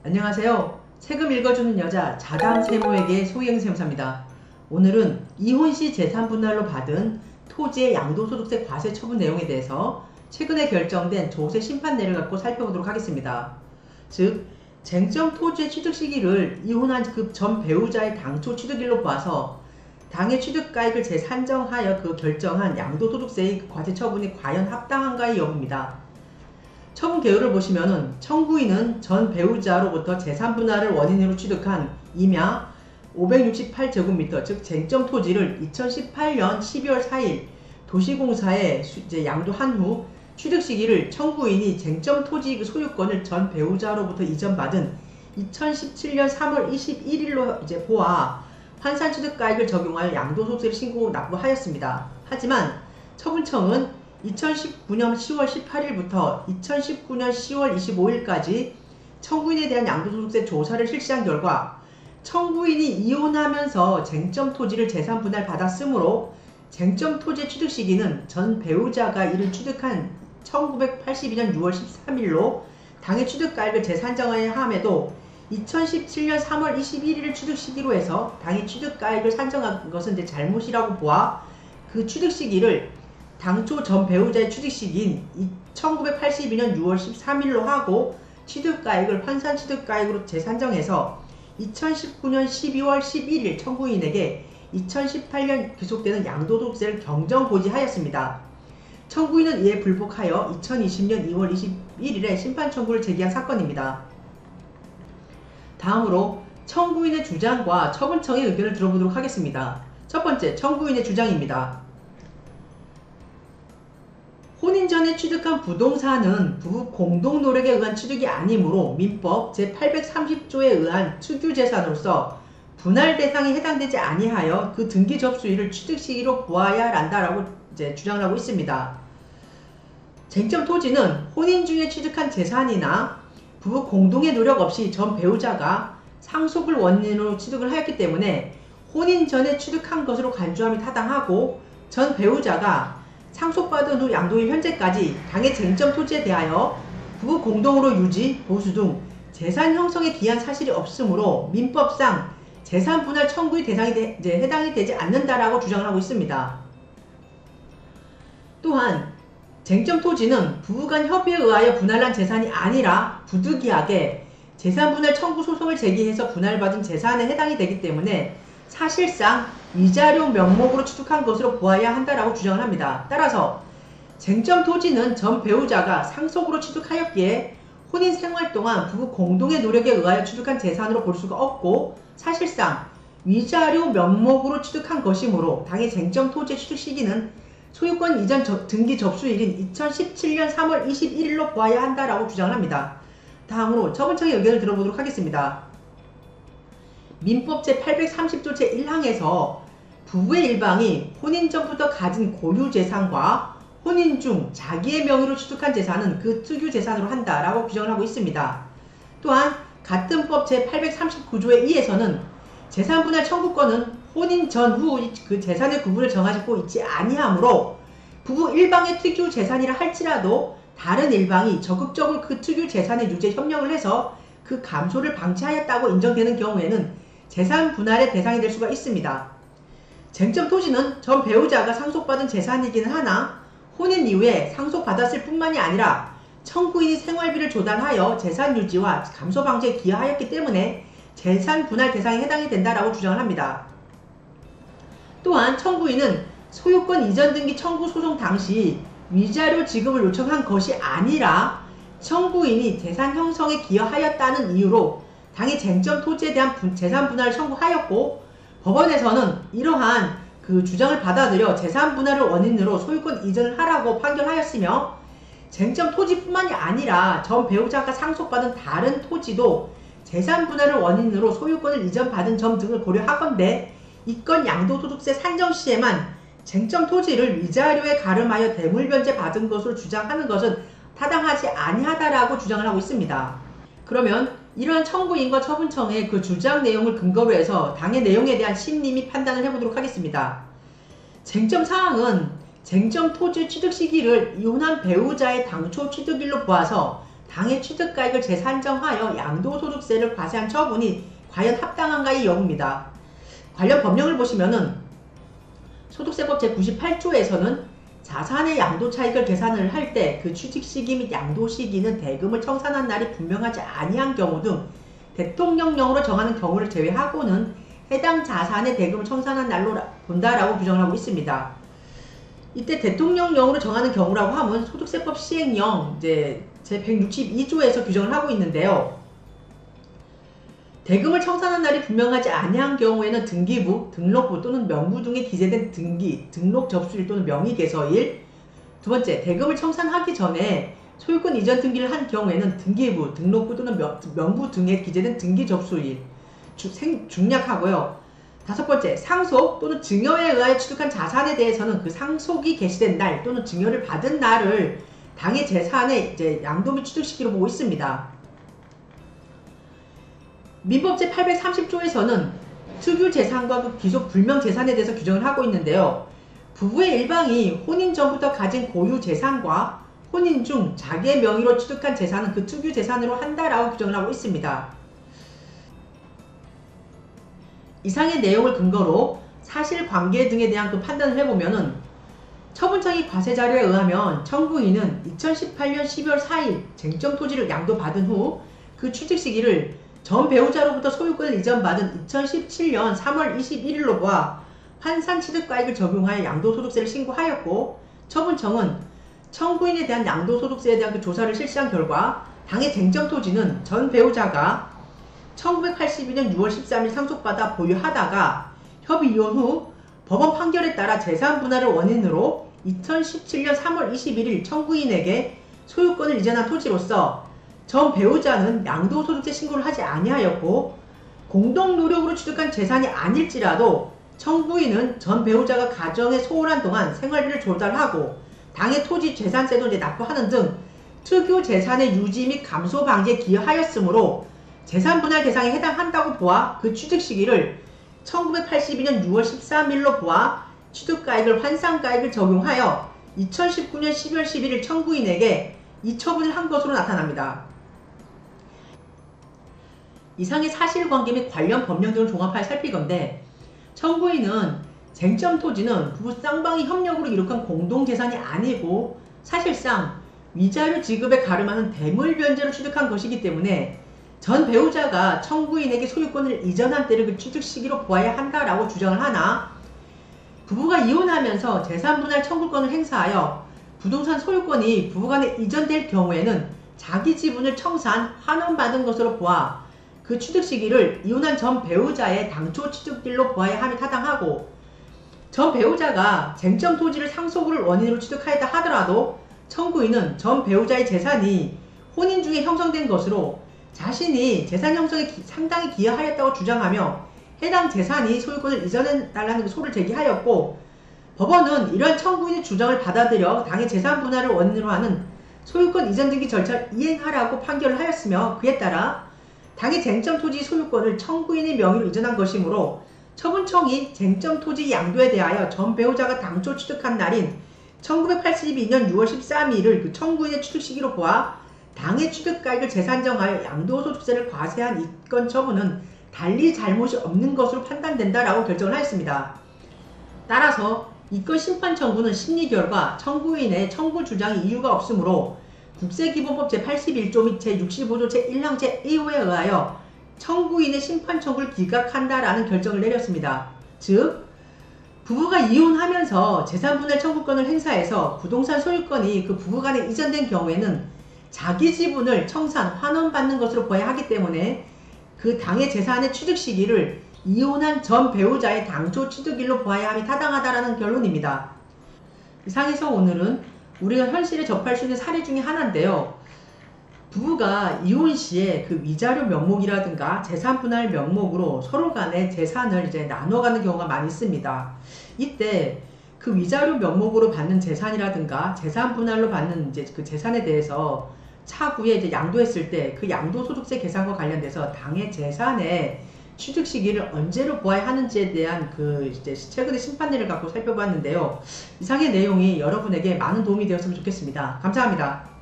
안녕하세요. 세금 읽어주는 여자 자담 세무에게 소희영세무사입니다. 오늘은 이혼 시 재산 분할로 받은 토지의 양도소득세 과세 처분 내용에 대해서 최근에 결정된 조세 심판례를 갖고 살펴보도록 하겠습니다. 즉, 쟁점 토지의 취득 시기를 이혼한 그 전 배우자의 당초 취득일로 봐서 당의 취득가액을 재산정하여 그 결정한 양도소득세의 과세 처분이 과연 합당한가의 여부입니다. 처분 개요를 보시면은 청구인은 전 배우자로부터 재산 분할을 원인으로 취득한 임야 568제곱미터, 즉 쟁점 토지를 2018년 12월 4일 도시공사에 양도한 후 취득 시기를 청구인이 쟁점 토지 소유권을 전 배우자로부터 이전받은 2017년 3월 21일로 보아 환산 취득가액을 적용하여 양도소득세를 신고 납부하였습니다. 하지만 처분청은 2019년 10월 18일부터 2019년 10월 25일까지 청구인에 대한 양도소득세 조사를 실시한 결과 청구인이 이혼하면서 쟁점 토지를 재산 분할 받았으므로 쟁점 토지의 취득 시기는 전 배우자가 이를 취득한 1982년 6월 13일로 당의 취득가액을 재산정해야 함에도 2017년 3월 21일 취득 시기로 해서 당의 취득가액을 산정한 것은 잘못이라고 보아 그 취득 시기를 당초 전 배우자의 취득 시기인 1982년 6월 13일로 하고 취득가액을 환산 취득가액으로 재산정해서 2019년 12월 11일 청구인에게 2018년 귀속되는 양도소득세를 경정고지하였습니다. 청구인은 이에 불복하여 2020년 2월 21일에 심판 청구를 제기한 사건입니다. 다음으로 청구인의 주장과 처분청의 의견을 들어보도록 하겠습니다. 첫 번째, 청구인의 주장입니다. 혼인 전에 취득한 부동산은 부부 공동 노력에 의한 취득이 아니므로 민법 제830조에 의한 특유재산으로서 분할 대상에 해당되지 아니하여 그 등기 접수일을 취득 시기로 보아야 한다라고 주장을 하고 있습니다. 쟁점 토지는 혼인 중에 취득한 재산이나 부부 공동의 노력 없이 전 배우자가 상속을 원인으로 취득을 하였기 때문에 혼인 전에 취득한 것으로 간주함이 타당하고 전 배우자가 상속받은 후 양도일 현재까지 당의 쟁점 토지에 대하여 부부 공동으로 유지, 보수 등 재산 형성에 기한 사실이 없으므로 민법상 재산 분할 청구의 대상이 해당이 되지 않는다라고 주장을 하고 있습니다. 또한 쟁점 토지는 부부간 협의에 의하여 분할한 재산이 아니라 부득이하게 재산 분할 청구 소송을 제기해서 분할받은 재산에 해당이 되기 때문에 사실상 위자료 명목으로 취득한 것으로 보아야 한다라고 주장을 합니다. 따라서 쟁점 토지는 전 배우자가 상속으로 취득하였기에 혼인 생활 동안 부부 공동의 노력에 의하여 취득한 재산으로 볼 수가 없고 사실상 위자료 명목으로 취득한 것이므로 당의 쟁점 토지의 취득 시기는 소유권 이전 등기 접수일인 2017년 3월 21일로 보아야 한다라고 주장을 합니다. 다음으로 처분청의 의견을 들어보도록 하겠습니다. 민법 제830조 제1항에서 부부의 일방이 혼인 전부터 가진 고유재산과 혼인 중 자기의 명의로 취득한 재산은 그 특유재산으로 한다라고 규정을 하고 있습니다. 또한 같은 법 제839조의 2에서는 재산분할 청구권은 혼인 전후 그 재산의 구분을 정하고 있지 아니하므로 부부 일방의 특유재산이라 할지라도 다른 일방이 적극적으로 그 특유재산의 유지에 협력을 해서 그 감소를 방치하였다고 인정되는 경우에는 재산 분할의 대상이 될 수가 있습니다. 쟁점 토지는 전 배우자가 상속받은 재산이기는 하나 혼인 이후에 상속받았을 뿐만이 아니라 청구인이 생활비를 조달하여 재산 유지와 감소 방지에 기여하였기 때문에 재산 분할 대상에 해당이 된다라고 주장을 합니다. 또한 청구인은 소유권 이전 등기 청구 소송 당시 위자료 지급을 요청한 것이 아니라 청구인이 재산 형성에 기여하였다는 이유로 당의 쟁점 토지에 대한 재산 분할을 청구하였고 법원에서는 이러한 그 주장을 받아들여 재산 분할을 원인으로 소유권 이전을 하라고 판결하였으며 쟁점 토지뿐만이 아니라 전 배우자가 상속받은 다른 토지도 재산 분할을 원인으로 소유권을 이전받은 점 등을 고려하건대 이건 양도소득세 산정 시에만 쟁점 토지를 위자료에 가름하여 대물변제 받은 것으로 주장하는 것은 타당하지 아니하다라고 주장을 하고 있습니다. 그러면 이러한 청구인과 처분청의 그 주장 내용을 근거로 해서 당의 내용에 대한 심리 및 판단을 해보도록 하겠습니다. 쟁점 사항은 쟁점 토지 취득 시기를 이혼한 배우자의 당초 취득일로 보아서 당해 취득가액을 재산정하여 양도소득세를 과세한 처분이 과연 합당한가의 여부입니다. 관련 법령을 보시면은 소득세법 제98조에서는 자산의 양도차익을 계산을 할 때 그 취득시기 및 양도시기는 대금을 청산한 날이 분명하지 아니한 경우 등 대통령령으로 정하는 경우를 제외하고는 해당 자산의 대금을 청산한 날로 본다라고 규정을 하고 있습니다. 이때 대통령령으로 정하는 경우라고 하면 소득세법 시행령 이제 제162조에서 규정을 하고 있는데요. 대금을 청산한 날이 분명하지 아니한 경우에는 등기부, 등록부 또는 명부 등에 기재된 등록 접수일 또는 명의개서일. 두 번째, 대금을 청산하기 전에 소유권 이전 등기를 한 경우에는 등기부, 등록부 또는 명부 등에 기재된 등기 접수일 중략하고요. 다섯 번째, 상속 또는 증여에 의하여 취득한 자산에 대해서는 그 상속이 개시된 날 또는 증여를 받은 날을 당해 재산의 양도 및 취득 시기로 보고 있습니다. 민법 제830조에서는 특유 재산과 그 귀속 불명 재산에 대해서 규정을 하고 있는데요. 부부의 일방이 혼인 전부터 가진 고유 재산과 혼인 중 자기의 명의로 취득한 재산은 그 특유 재산으로 한다라고 규정을 하고 있습니다. 이상의 내용을 근거로 사실관계 등에 대한 그 판단을 해보면은 처분청이 과세자료에 의하면 청구인은 2018년 12월 4일 쟁점 토지를 양도받은 후 그 취득 시기를 전 배우자로부터 소유권을 이전받은 2017년 3월 21일로 보아 환산 취득가액을 적용하여 양도소득세를 신고하였고, 처분청은 청구인에 대한 양도소득세에 대한 그 조사를 실시한 결과 당해 쟁점 토지는 전 배우자가 1982년 6월 13일 상속받아 보유하다가 협의 이혼 후 법원 판결에 따라 재산 분할을 원인으로 2017년 3월 21일 청구인에게 소유권을 이전한 토지로서 전 배우자는 양도소득세 신고를 하지 아니하였고, 공동 노력으로 취득한 재산이 아닐지라도 청구인은 전 배우자가 가정에 소홀한 동안 생활비를 조달하고 당해 토지 재산세도 납부하는 등 특유 재산의 유지 및 감소 방지에 기여하였으므로 재산 분할 대상에 해당한다고 보아 그 취득 시기를 1982년 6월 13일로 보아 취득가액을 환산가액을 적용하여 2019년 12월 11일 청구인에게 이 처분을 한 것으로 나타납니다. 이상의 사실관계 및 관련 법령 등을 종합하여 살피건대, 청구인은 쟁점 토지는 부부 쌍방이 협력으로 이룩한 공동재산이 아니고 사실상 위자료 지급에 가름하는 대물변제로 취득한 것이기 때문에 전 배우자가 청구인에게 소유권을 이전한 때를 그 취득 시기로 보아야 한다라고 주장을 하나, 부부가 이혼하면서 재산분할 청구권을 행사하여 부동산 소유권이 부부간에 이전될 경우에는 자기 지분을 청산, 환원받은 것으로 보아 그 취득 시기를 이혼한 전 배우자의 당초 취득일로 보아야 함이 타당하고, 전 배우자가 쟁점 토지를 상속을 원인으로 취득하였다 하더라도 청구인은 전 배우자의 재산이 혼인 중에 형성된 것으로 자신이 재산 형성에 상당히 기여하였다고 주장하며 해당 재산이 소유권을 이전해달라는 소를 제기하였고, 법원은 이러한 청구인의 주장을 받아들여 당의 재산 분할을 원인으로 하는 소유권 이전 등기 절차를 이행하라고 판결을 하였으며, 그에 따라 당의 쟁점 토지 소유권을 청구인의 명의로 이전한 것이므로 처분청이 쟁점 토지 양도에 대하여 전 배우자가 당초 취득한 날인 1982년 6월 13일을 그 청구인의 취득 시기로 보아 당의 취득가액을 재산정하여 양도소득세를 과세한 이 건 처분은 달리 잘못이 없는 것으로 판단된다라고 결정을 하였습니다. 따라서 이 건 심판 청구는 심리 결과 청구인의 청구 주장이 이유가 없으므로 국세기본법 제81조 및 제65조 제1항 제1호에 의하여 청구인의 심판 청구를 기각한다라는 결정을 내렸습니다. 즉, 부부가 이혼하면서 재산분할 청구권을 행사해서 부동산 소유권이 그 부부간에 이전된 경우에는 자기 지분을 청산, 환원받는 것으로 보아야 하기 때문에 그 당의 재산의 취득 시기를 이혼한 전 배우자의 당초 취득일로 보아야 함이 타당하다라는 결론입니다. 이상에서 오늘은 우리가 현실에 접할 수 있는 사례 중에 하나인데요. 부부가 이혼 시에 그 위자료 명목이라든가 재산 분할 명목으로 서로 간의 재산을 나눠가는 경우가 많이 있습니다. 이때 그 위자료 명목으로 받는 재산이라든가 재산 분할로 받는 그 재산에 대해서 차후에 양도했을 때 그 양도소득세 계산과 관련돼서 당의 재산의 취득 시기를 언제로 보아야 하는지에 대한 최근의 심판례를 갖고 살펴봤는데요. 이상의 내용이 여러분에게 많은 도움이 되었으면 좋겠습니다. 감사합니다.